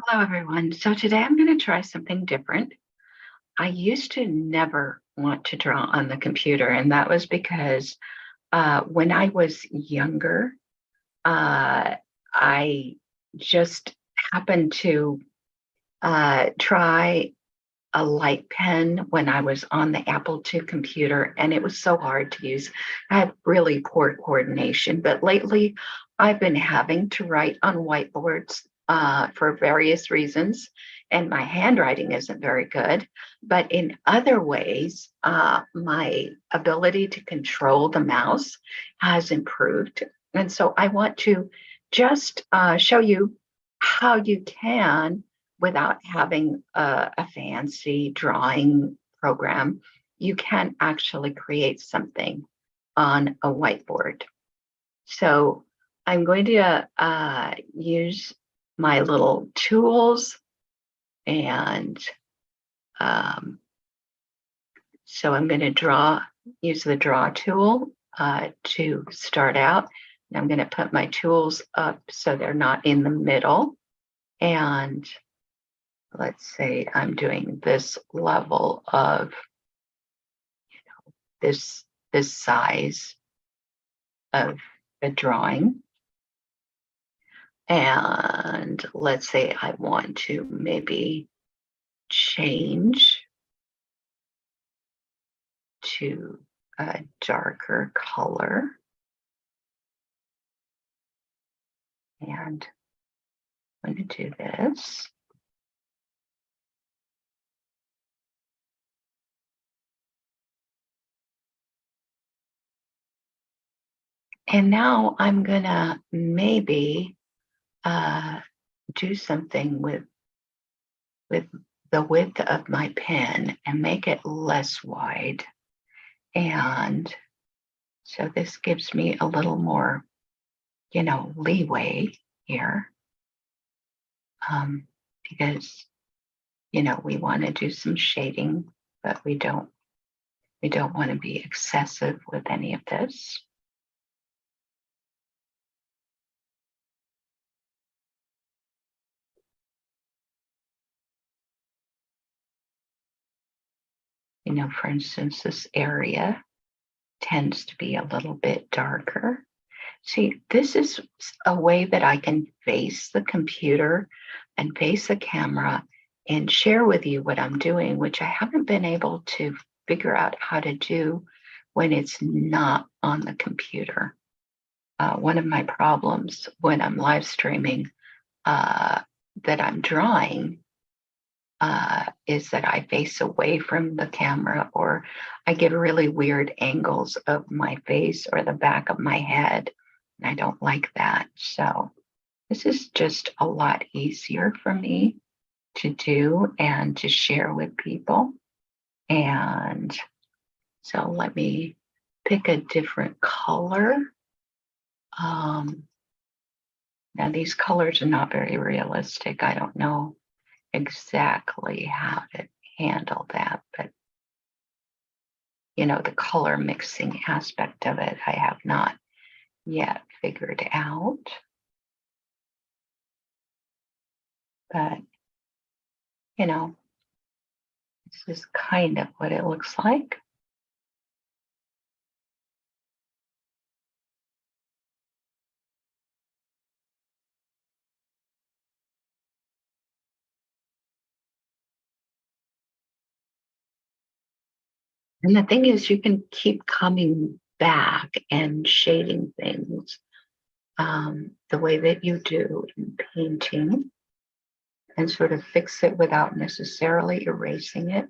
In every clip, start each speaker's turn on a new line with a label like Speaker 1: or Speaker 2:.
Speaker 1: Hello, everyone. So today I'm going to try something different. I used to never want to draw on the computer, and that was because when I was younger, I just happened to try a light pen when I was on the Apple II computer, and it was so hard to use. I had really poor coordination, but lately I've been having to write on whiteboards for various reasons, and my handwriting isn't very good. But in other ways, my ability to control the mouse has improved. And so I want to just show you how you can without having a fancy drawing program, you can actually create something on a whiteboard. So I'm going to use my little tools, and so I'm going to use the draw tool to start out. And I'm going to put my tools up so they're not in the middle. And let's say I'm doing this level of this size of a drawing. And let's say I want to maybe change to a darker color. And I'm going to do this. And now I'm gonna maybe do something with the width of my pen and make it less wide. And so this gives me a little more, leeway here, because, we want to do some shading, but we don't want to be excessive with any of this. For instance, this area tends to be a little bit darker. See, this is a way that I can face the computer and face the camera and share with you what I'm doing, which I haven't been able to figure out how to do when it's not on the computer. One of my problems when I'm live streaming that I'm drawing is that I face away from the camera, or I get really weird angles of my face or the back of my head. And I don't like that. So this is just a lot easier for me to do and to share with people. And so let me pick a different color. Now these colors are not very realistic. I don't know exactly how to handle that, but the color mixing aspect of it, I have not yet figured out. But, this is kind of what it looks like. And the thing is, you can keep coming back and shading things the way that you do in painting, and sort of fix it without necessarily erasing it.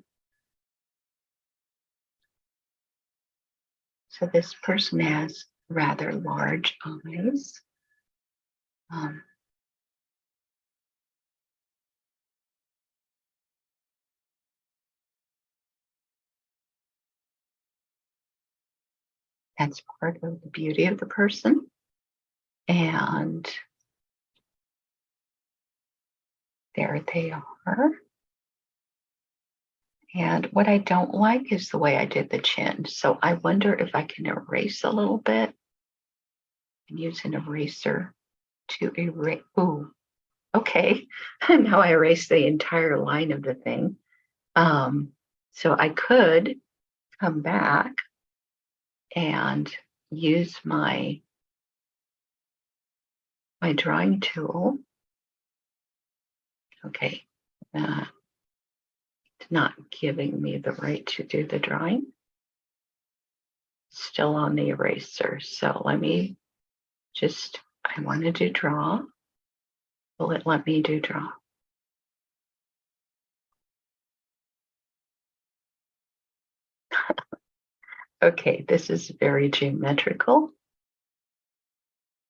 Speaker 1: So this person has rather large eyes. That's part of the beauty of the person. And there they are. And what I don't like is the way I did the chin. So I wonder if I can erase a little bit and use an eraser to erase. Ooh, okay, now I erased the entire line of the thing. So I could come back and use my drawing tool. Okay, it's not giving me the right to do the drawing. Still on the eraser. So let me just, I wanted to draw. Will it let me do draw? Okay, this is very geometrical.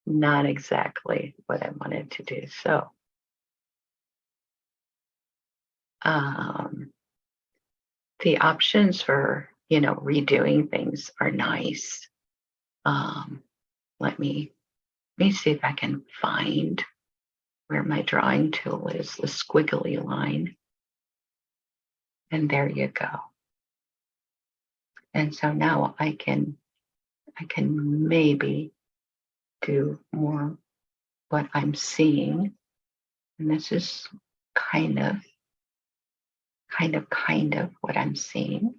Speaker 1: Not exactly what I wanted to do. So the options for, redoing things are nice. Let me see if I can find where my drawing tool is, the squiggly line. And there you go. And so now I can maybe do more what I'm seeing. And this is kind of what I'm seeing.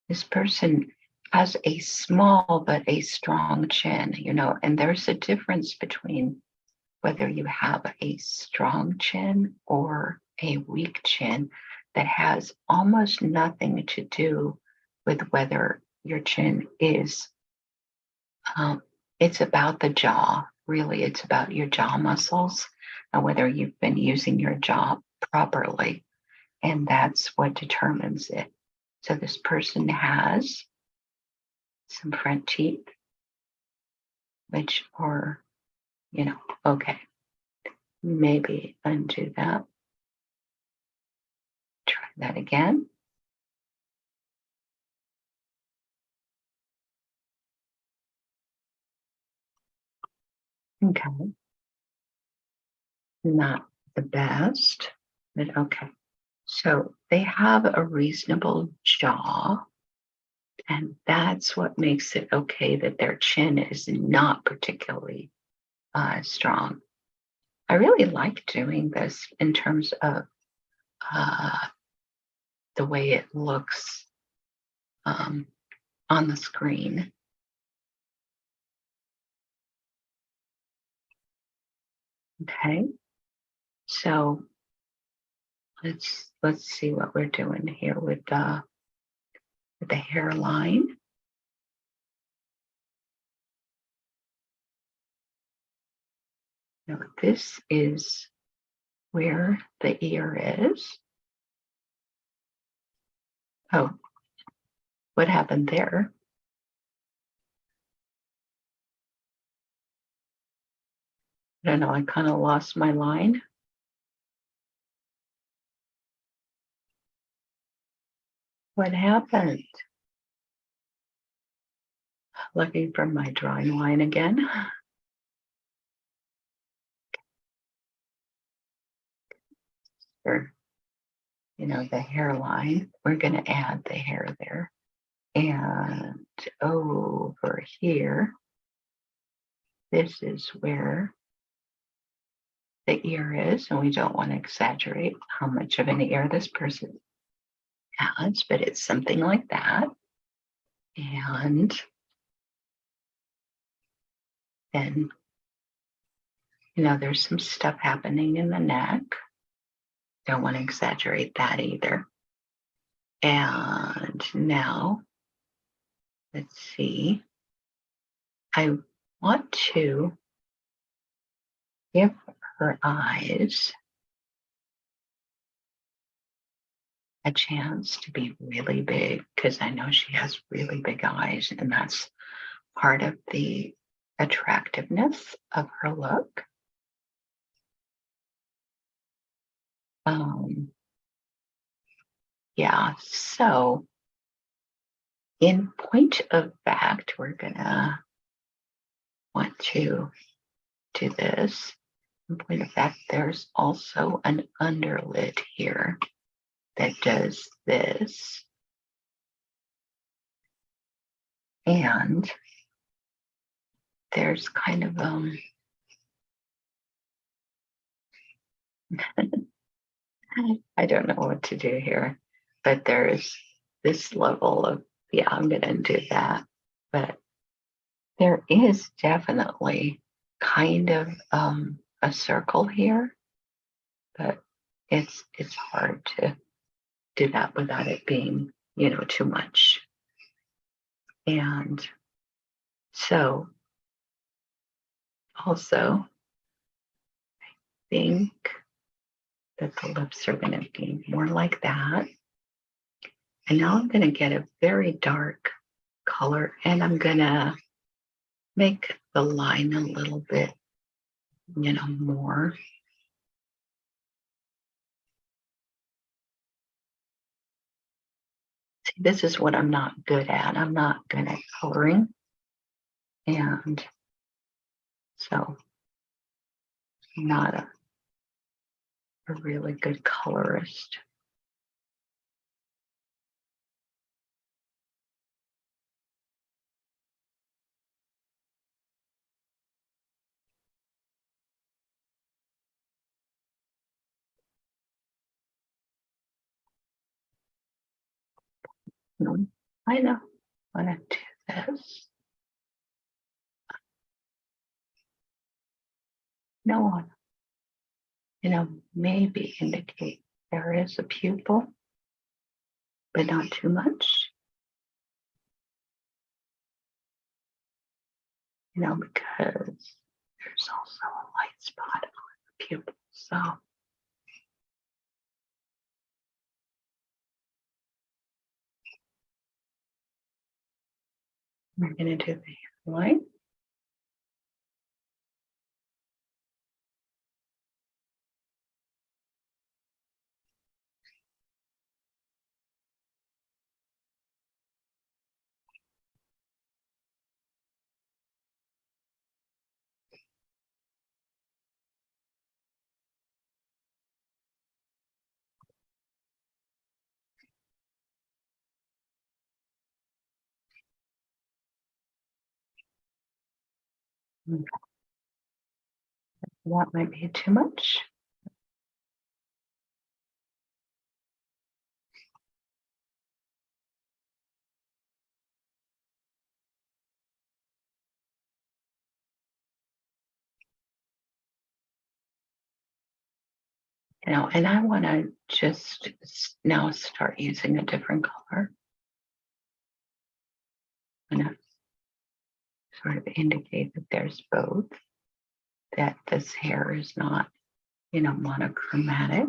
Speaker 1: This person has a small but a strong chin, and there's a difference between whether you have a strong chin or a weak chin that has almost nothing to do with whether your chin is, it's about the jaw. Really, it's about your jaw muscles and whether you've been using your jaw properly. And that's what determines it. So this person has some front teeth, okay, maybe undo that. Try that again. Okay. Not the best, but okay. So they have a reasonable jaw, and that's what makes it okay that their chin is not particularly strong. I really like doing this in terms of the way it looks on the screen. Okay, so let's see what we're doing here with the hairline. Now this is where the ear is. Oh, what happened there? I don't know, I kind of lost my line. What happened? Looking for my drawing line again. Or, the hairline. We're going to add the hair there. And over here, this is where the ear is. And we don't want to exaggerate how much of an ear this person has, but it's something like that. And then, there's some stuff happening in the neck. Don't want to exaggerate that either. And now, let's see. I want to give her eyes a chance to be really big because I know she has really big eyes, and that's part of the attractiveness of her look. Yeah, so in point of fact, we're gonna want to do this. In point of fact, there's also an underlid here that does this. And there's kind of I don't know what to do here, but there's this level of, yeah, I'm going to do that. But there is definitely kind of a circle here, but it's hard to do that without it being, too much. And so also think that the lips are going to be more like that. And now I'm going to get a very dark color and I'm going to make the line a little bit, more. See, this is what I'm not good at. I'm not good at coloring. And so I'm not a really good colorist. I know. I'm going to do this. No one, maybe indicate there is a pupil, but not too much, because there's also a light spot on the pupil. So we're going to do the light. That might be too much. And I want to just now start using a different color. I'm going to sort of indicate that there's both, that this hair is not, monochromatic.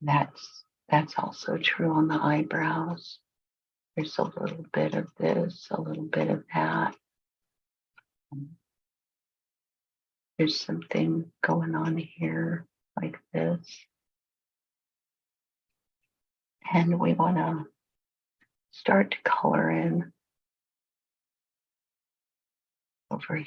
Speaker 1: That's also true on the eyebrows. There's a little bit of this, a little bit of that. There's something going on here like this. And we want to start to color in over here.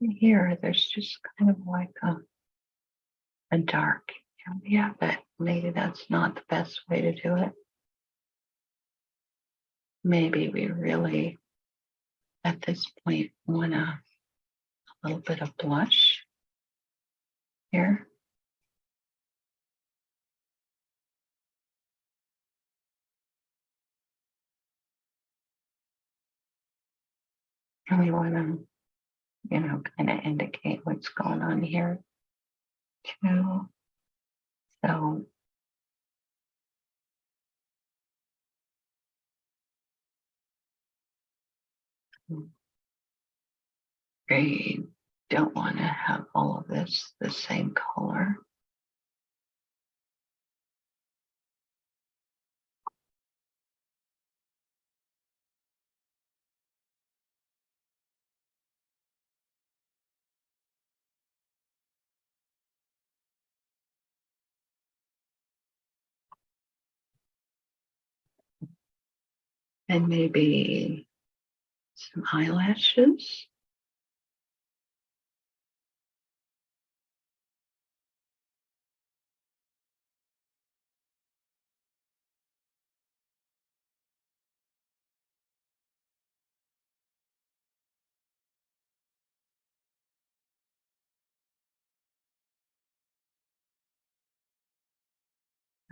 Speaker 1: Here, there's just kind of like a dark area, but maybe that's not the best way to do it. Maybe we really, at this point, want a little bit of blush here. And we want to, kind of indicate what's going on here too. So we don't want to have all of this the same color. And maybe some eyelashes.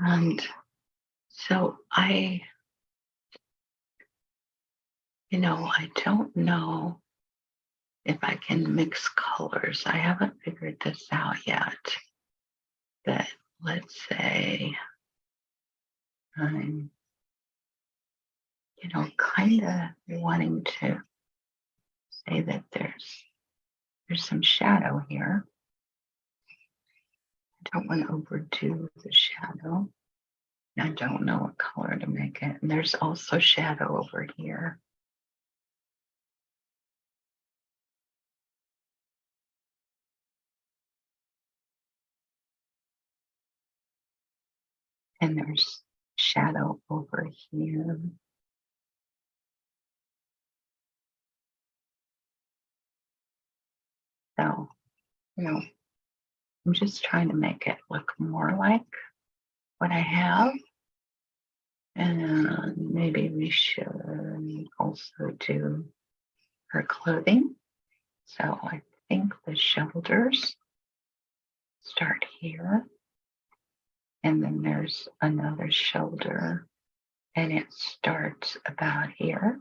Speaker 1: And so I don't know if I can mix colors. I haven't figured this out yet. That let's say I'm, kind of wanting to say that there's some shadow here. I don't want to overdo the shadow. I don't know what color to make it. And there's also shadow over here. And there's shadow over here. So, I'm just trying to make it look more like what I have. And maybe we should also do her clothing. So I think the shoulders start here. And then there's another shoulder and it starts about here.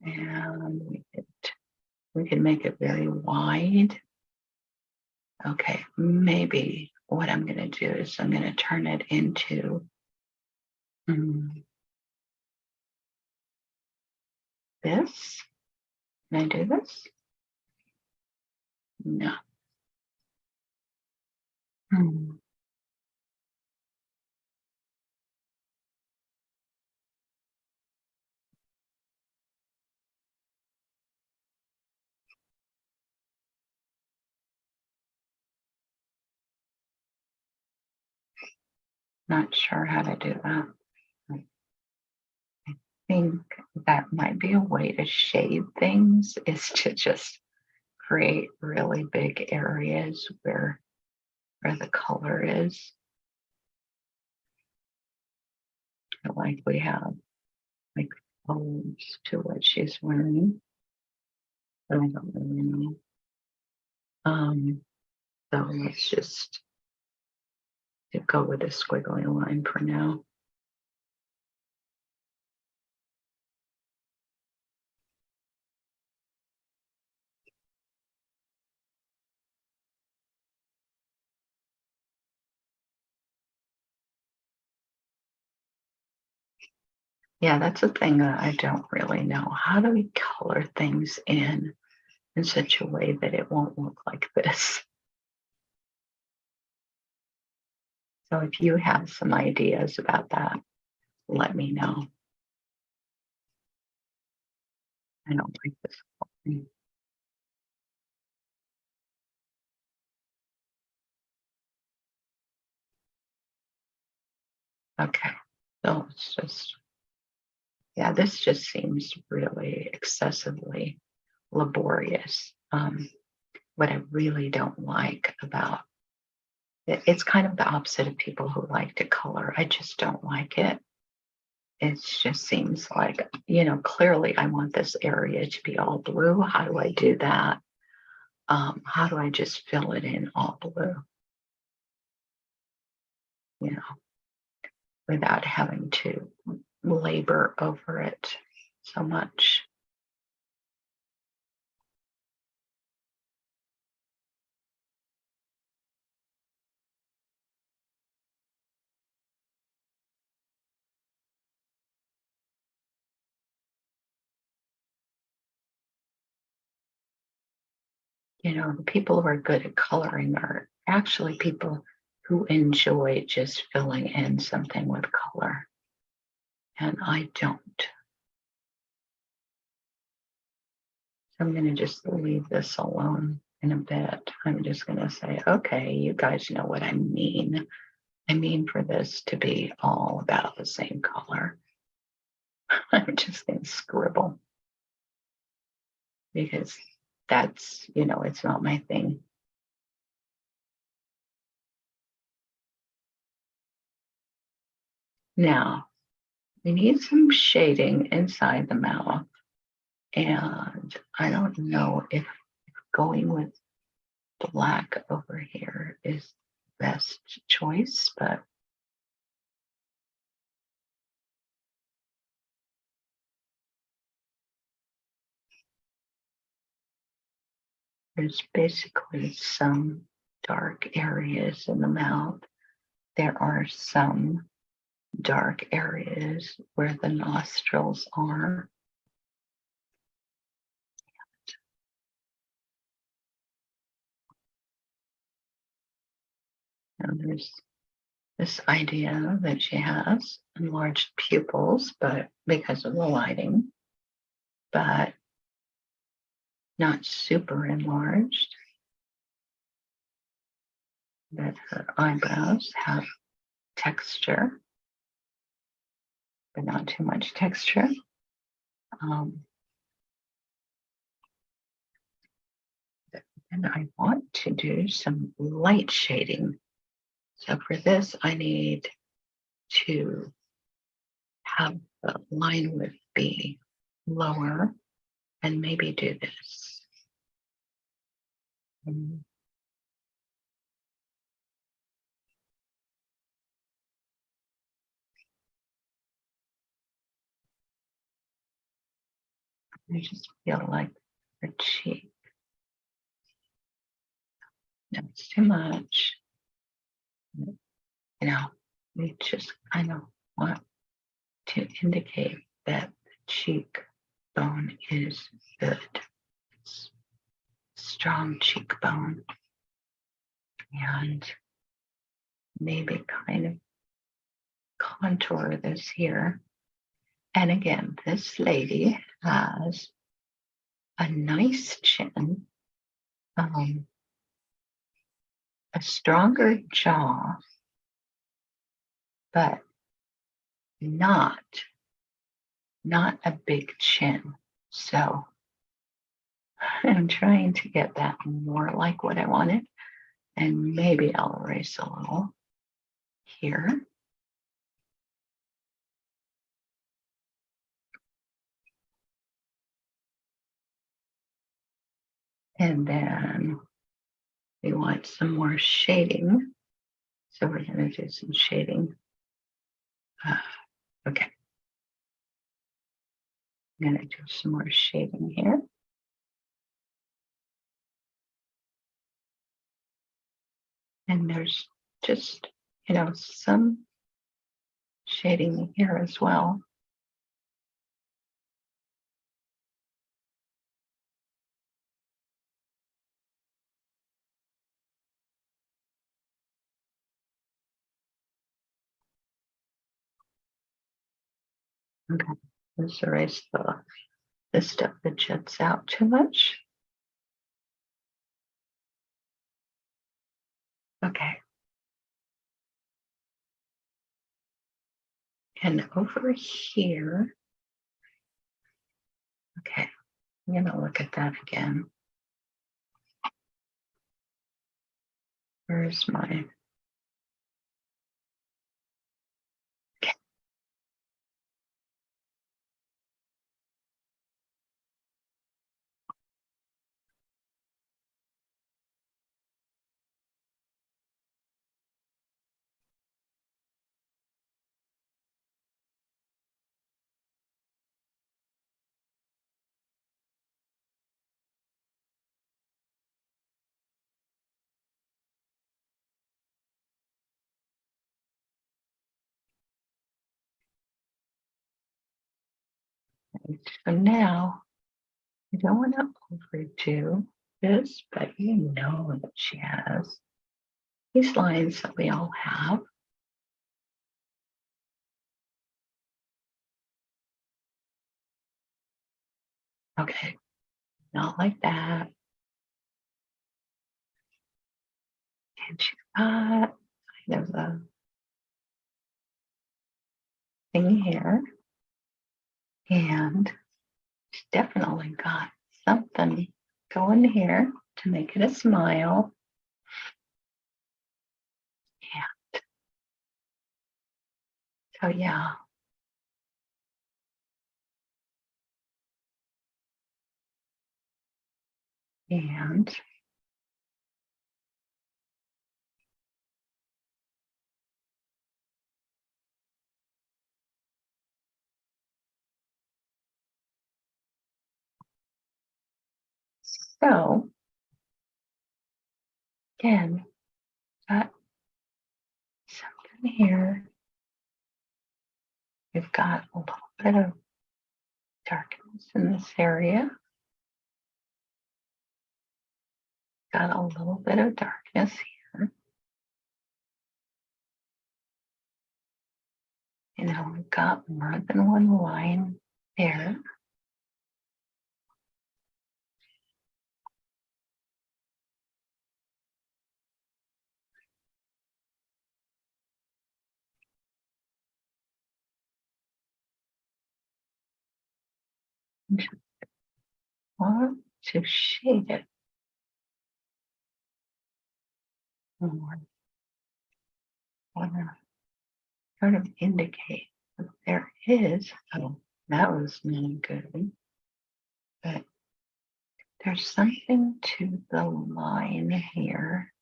Speaker 1: And we could make it very wide. Okay, maybe what I'm going to do is I'm going to turn it into this. Can I do this? No. Not sure how to do that. I think that might be a way to shade things, is to just create really big areas where the color is. Like we have like folds to what she's wearing. But I don't really know. So let's just go with a squiggly line for now. Yeah, that's a thing that I don't really know. How do we color things in such a way that it won't look like this? So if you have some ideas about that, let me know. I don't like this whole thing. Okay, so it's just, yeah, this just seems really excessively laborious. What I really don't like about it, it's kind of the opposite of people who like to color. I just don't like it. It just seems like, clearly I want this area to be all blue. How do I do that? How do I just fill it in all blue? Without having to labor over it so much. The people who are good at coloring are actually people who enjoy just filling in something with color. And I don't. So I'm going to just leave this alone in a bit. I'm just going to say, okay, you guys know what I mean. I mean for this to be all about the same color. I'm just going to scribble because that's, it's not my thing. Now, we need some shading inside the mouth. And I don't know if going with black over here is the best choice, but there's basically some dark areas in the mouth. There are some dark areas where the nostrils are. And there's this idea that she has enlarged pupils, but because of the lighting, but not super enlarged. That her eyebrows have texture, but not too much texture. And I want to do some light shading. So for this, I need to have the line width be lower and maybe do this. I just feel like her cheek. No, it's too much. We just kind of want to indicate that the cheekbone is good. It's strong cheekbone. And maybe kind of contour this here. And again, this lady has a nice chin, a stronger jaw, but not a big chin. So I'm trying to get that more like what I wanted. And maybe I'll erase a little here. And then we want some more shading. So we're going to do some shading. Okay. I'm going to do some more shading here. And there's just, some shading here as well. Okay, let's erase the stuff that juts out too much. Okay. And over here, okay, I'm going to look at that again. Where's my, okay. So now, I don't want to overdo this, but that she has these lines that we all have. Okay, not like that. And she's got kind of a thing here. And it's definitely got something going here to make it a smile. Yeah. So yeah. And so again, got something here. We've got a little bit of darkness in this area. Got a little bit of darkness here. You know, we've got more than one line there. Want to shade it more. Want to sort of indicate that there is, oh, that was not good, but there's something to the line here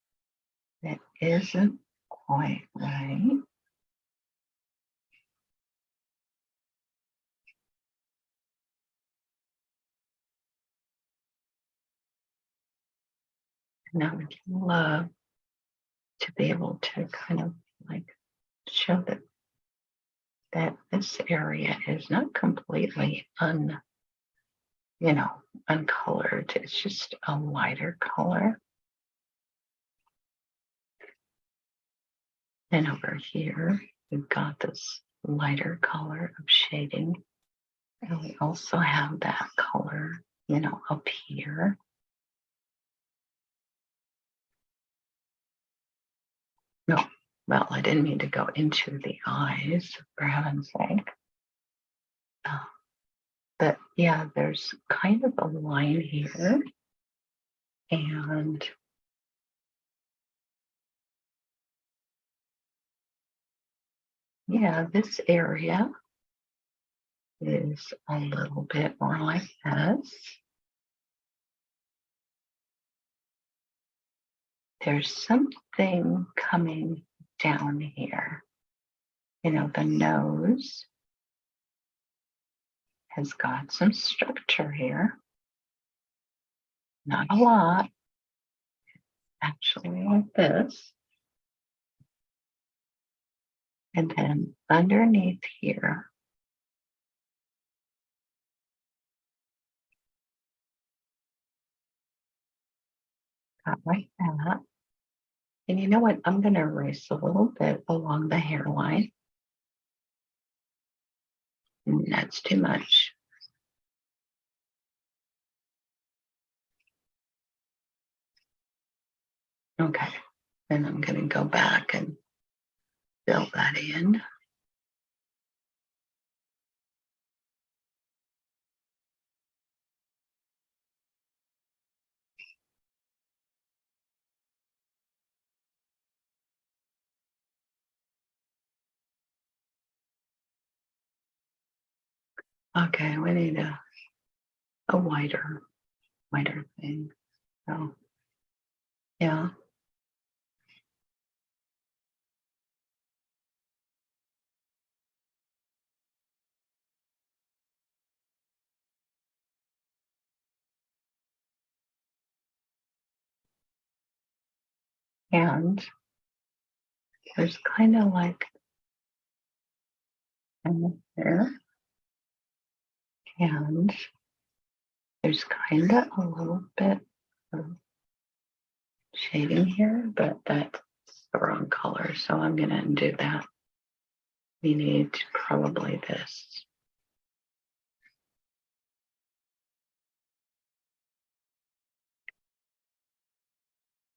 Speaker 1: that isn't quite right. And I would love to be able to kind of like show that this area is not completely uncolored. It's just a lighter color. And over here, we've got this lighter color of shading. And we also have that color, up here. No, well, I didn't mean to go into the eyes, for heaven's sake. But yeah, there's kind of a line here. And yeah, this area is a little bit more like this. There's something coming down here. The nose has got some structure here. Not a lot, actually, like this. And then underneath here, got like that. And you know what? I'm going to erase a little bit along the hairline. That's too much. Okay. Then I'm going to go back and fill that in. Okay, we need a wider thing. So, yeah. And there's kind of like there. And there's kind of a little bit of shading here, but that's the wrong color. So I'm going to undo that. We need probably this.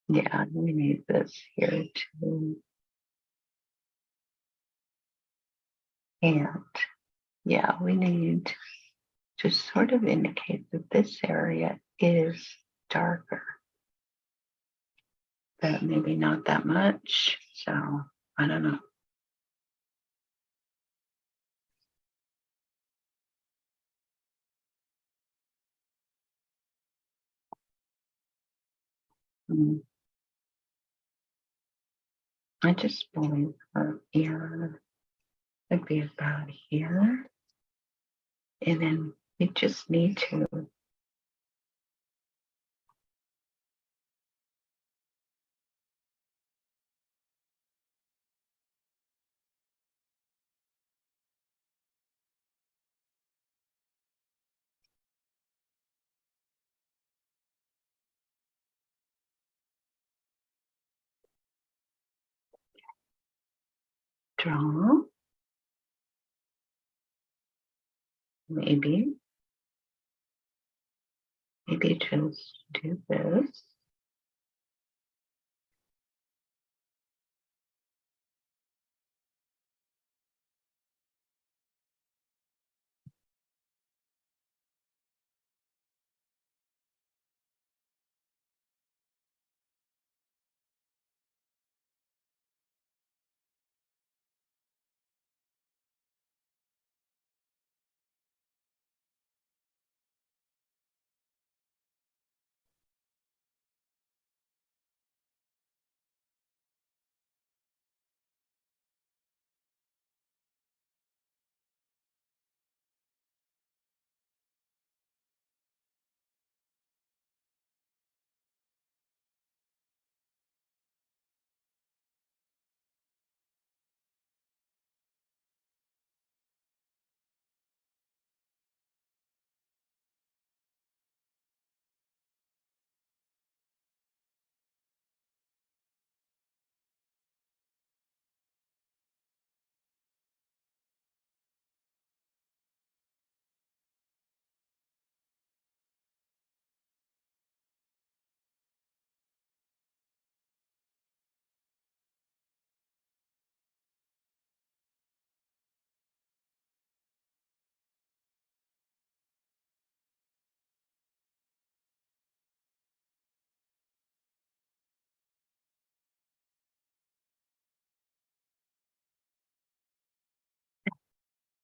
Speaker 1: Yeah, we need this here too. And Yeah, we need to sort of indicate that this area is darker, but maybe not that much. So I don't know. Hmm. I just believe her ear would be about here. And then we just need to draw, maybe just do this.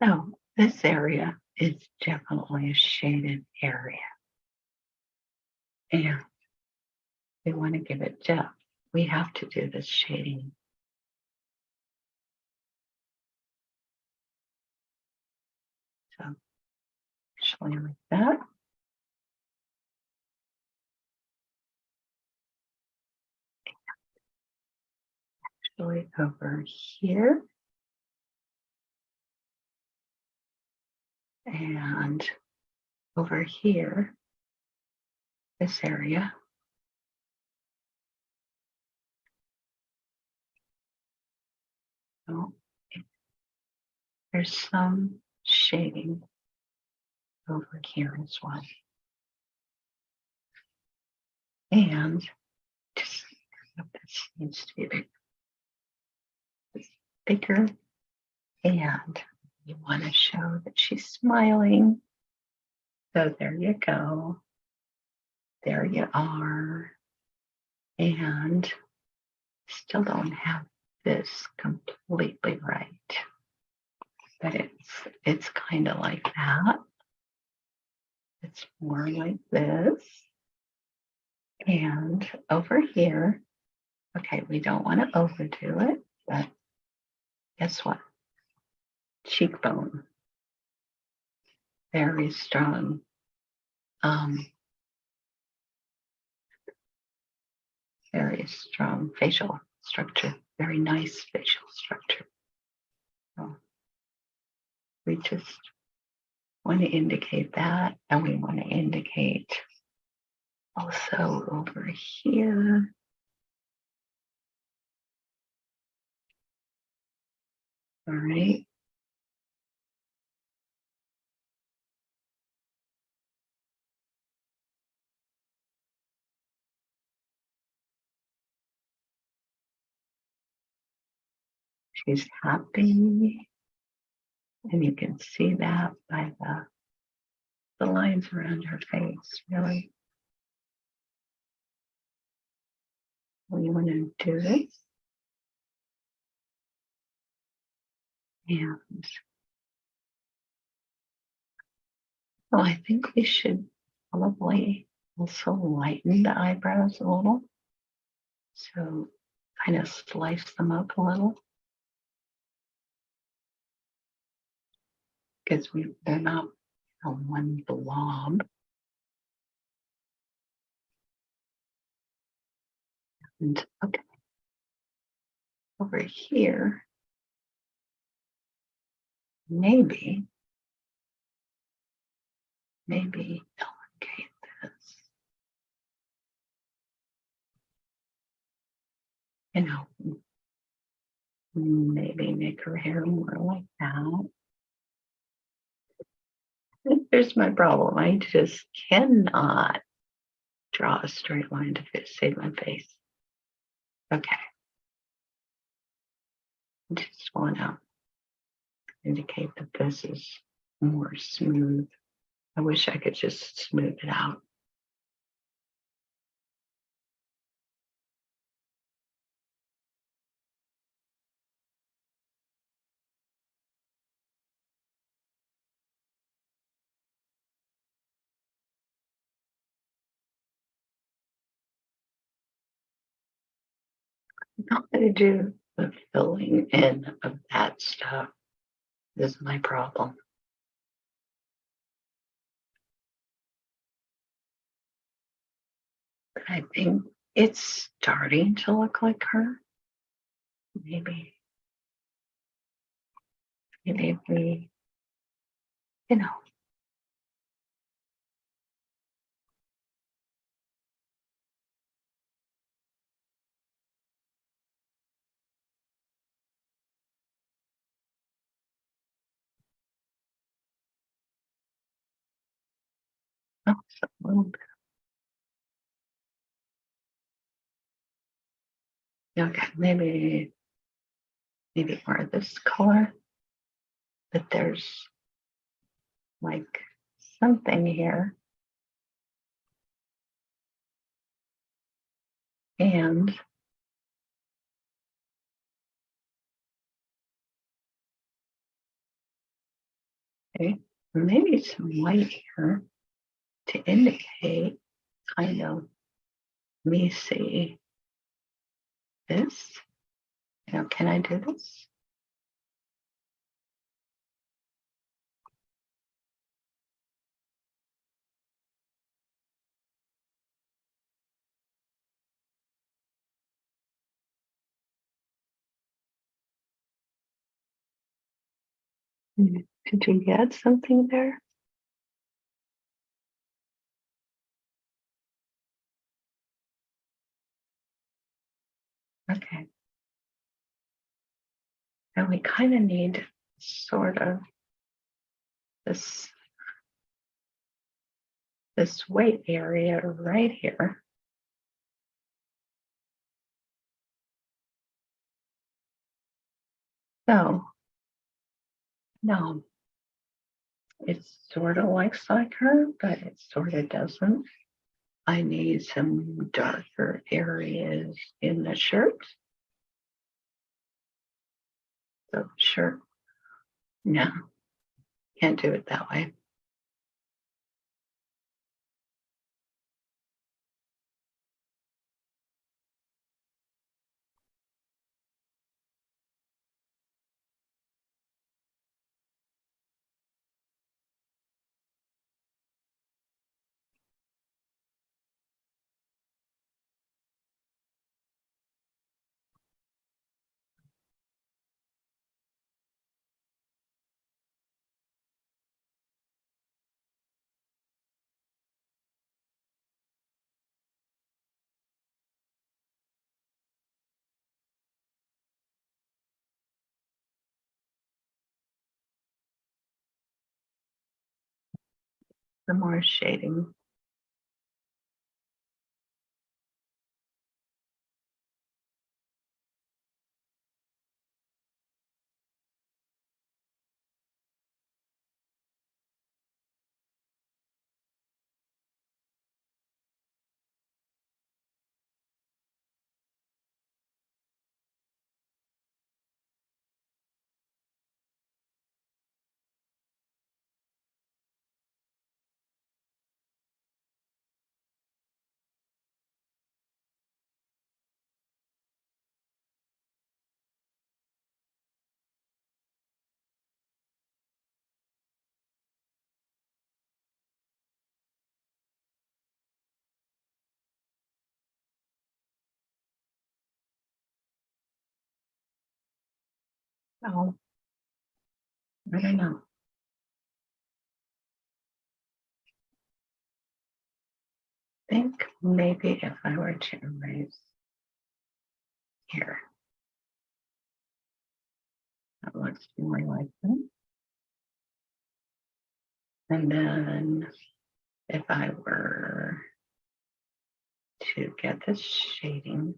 Speaker 1: So this area is definitely a shaded area. And we want to give it depth. We have to do this shading. So actually like that. Actually over here. And over here, this area. So there's some shading over here as well. And just this needs to be bigger. And you want to show that she's smiling. So there you go. There you are. And still don't have this completely right. But it's kind of like that. It's more like this. And over here, okay, we don't want to overdo it, but guess what? Cheekbone, very strong. Very strong facial structure, very nice facial structure. So we just want to indicate that, and we want to indicate also over here. All right. She's happy. And you can see that by the lines around her face, really. We want to do this. And so I think we should probably also lighten the eyebrows a little. So kind of slice them up a little. Because they're not one blob. And okay, over here, maybe elongate this. You know, maybe make her hair more like that. Here's my problem. I just cannot draw a straight line to save my face. Okay. I just want to indicate that this is more smooth. I wish I could just smooth it out. I'm not going to do the filling in of that stuff. This is my problem. I think it's starting to look like her. Maybe if we, you know, oh, a little bit. Okay, maybe more of this color, but there's like something here. And okay, maybe some white here to indicate kind of, let me see this. You know, can I do this? Did you get something there? Okay. And we kind of need sort of this weight area right here. So no, it sort of looks like her, but it sort of doesn't. I need some darker areas in the shirt. So shirt, no, can't do it that way. The more shading. Oh, I don't know. I think maybe if I were to erase here, that looks more like that. And then if I were to get this shading,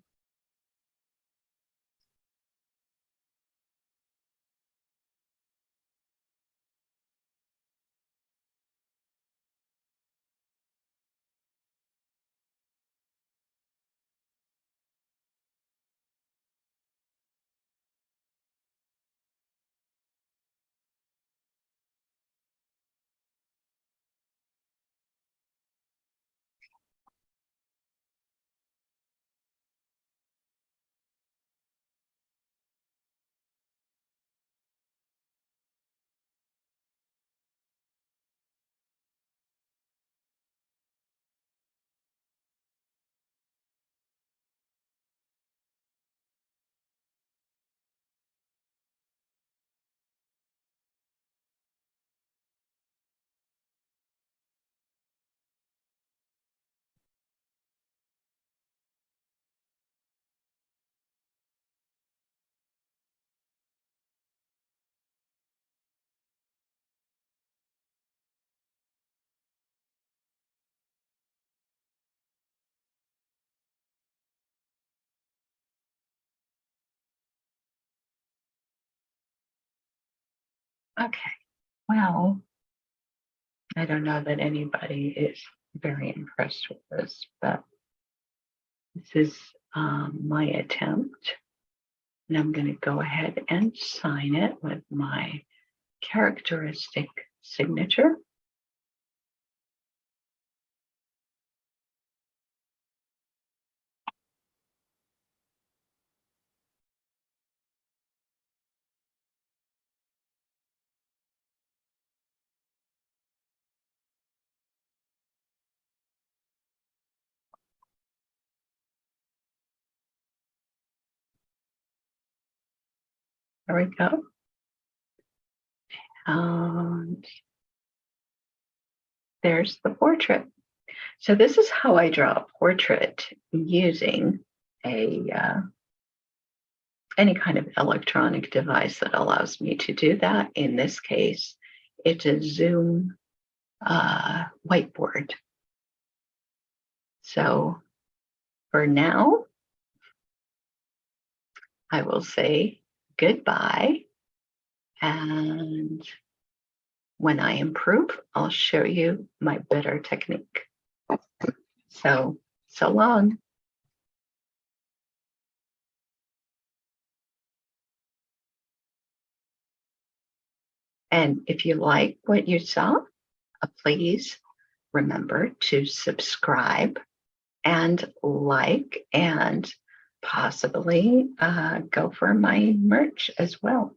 Speaker 1: okay, well, I don't know that anybody is very impressed with this, but this is my attempt. And I'm going to go ahead and sign it with my characteristic signature. There we go. And there's the portrait. So this is how I draw a portrait using a any kind of electronic device that allows me to do that. In this case, it's a Zoom whiteboard. So for now, I will say goodbye. And when I improve, I'll show you my better technique. So long. And if you like what you saw, please remember to subscribe and like and possibly go for my merch as well.